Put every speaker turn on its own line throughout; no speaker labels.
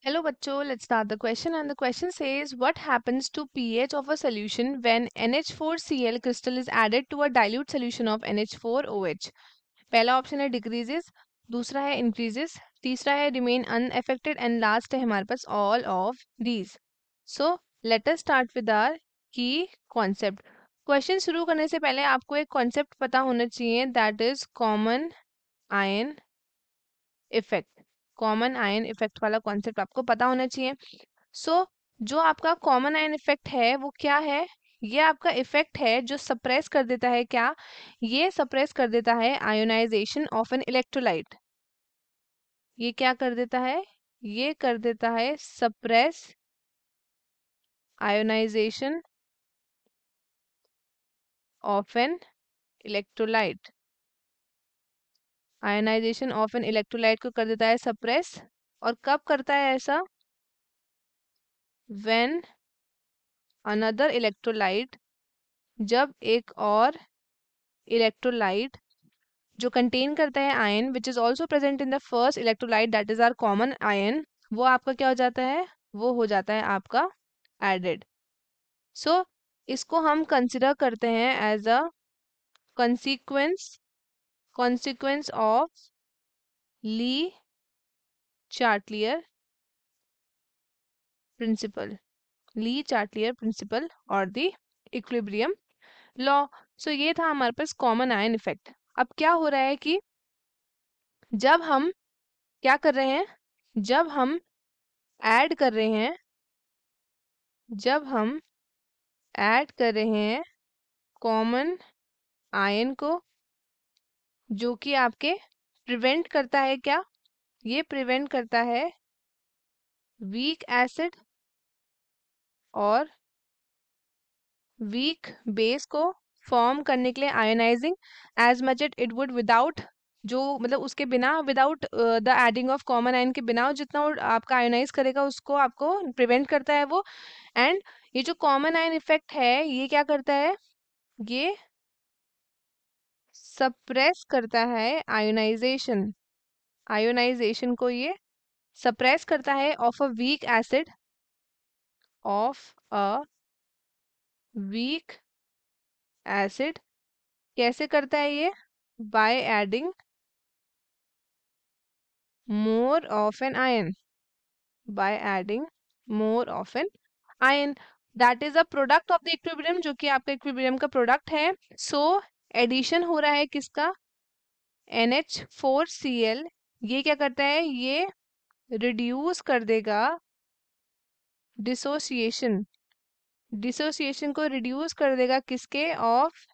Hello bachcho, let's start the question and the question says what happens to pH of a solution when NH4Cl crystal is added to a dilute solution of NH4OH. पहला option है decreases, दूसरा है increases, तीसरा है remain unaffected and last है हमारे पास all of these. So let us start with our key concept. Question शुरू करने से पहले आपको एक कॉन्सेप्ट पता होना चाहिए, that is common ion effect. Common ion effect वाला कॉन्सेप्ट आपको पता होना चाहिए. सो जो आपका कॉमन आयन इफेक्ट है वो क्या है? ये आपका इफेक्ट है जो सप्रेस कर देता है क्या? ये सप्रेस कर देता है आयोनाइजेशन ऑफ एन इलेक्ट्रोलाइट. ये क्या कर देता है? ये कर देता है suppress ionisation of an electrolyte. Ionisation of an electrolyte को कर देता है सप्रेस. और कब करता है ऐसा? व्हेन अनदर इलेक्ट्रोलाइट, जब एक और इलेक्ट्रोलाइट जो कंटेन करता है ion which is also present in the first electrolyte that is our common ion, वो आपका क्या हो जाता है? वो हो जाता है आपका एडेड. सो इसको हम कंसिडर करते हैं as a consequence of Le Chatelier principle. Le Chatelier principle और द इक्विलिब्रियम लॉ. सो ये था हमारे पास कॉमन आयन इफेक्ट. अब क्या हो रहा है कि जब हम क्या कर रहे हैं, जब हम ऐड कर रहे हैं, जब हम ऐड कर रहे हैं कॉमन आयन को, जो कि आपके प्रिवेंट करता है क्या? ये प्रिवेंट करता है वीक एसिड और वीक बेस को फॉर्म करने के लिए ionising as much it would without, जो मतलब उसके बिना, without the adding of common ion के बिना जितना वो आपका आयोनाइज करेगा उसको आपको प्रिवेंट करता है वो. एंड ये जो कॉमन आयन इफेक्ट है ये क्या करता है? ये सप्रेस करता है आयोनाइजेशन. आयोनाइजेशन को ये सप्रेस करता है of a weak acid, of a weak acid. कैसे करता है ये? By adding more of an ion. By adding more of an ion that is a product of the equilibrium, जो कि आपका इक्विलिब्रियम का प्रोडक्ट है. सो एडिशन हो रहा है किसका? NH4Cl. ये क्या करता है? ये रिड्यूस कर देगा डिसोसिएशन. डिसोसिएशन को रिड्यूस कर देगा किसके? Of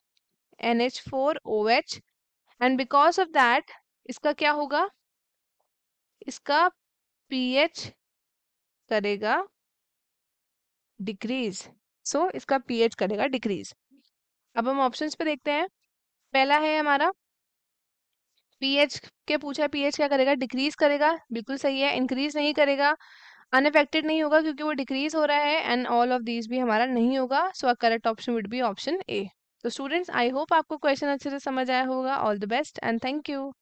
NH4OH. And because of that इसका क्या होगा? इसका pH करेगा डिक्रीज. सो इसका pH करेगा डिक्रीज. अब हम ऑप्शंस पे देखते हैं. पहला है हमारा pH के पूछा है, pH क्या करेगा? डिक्रीज करेगा. बिल्कुल सही है. इंक्रीज नहीं करेगा, अनअफेक्टेड नहीं होगा क्योंकि वो डिक्रीज हो रहा है. एंड ऑल ऑफ दीज भी हमारा नहीं होगा. So correct option would be option A. तो स्टूडेंट्स, आई होप आपको क्वेश्चन अच्छे से समझ आया होगा. All the best and thank you.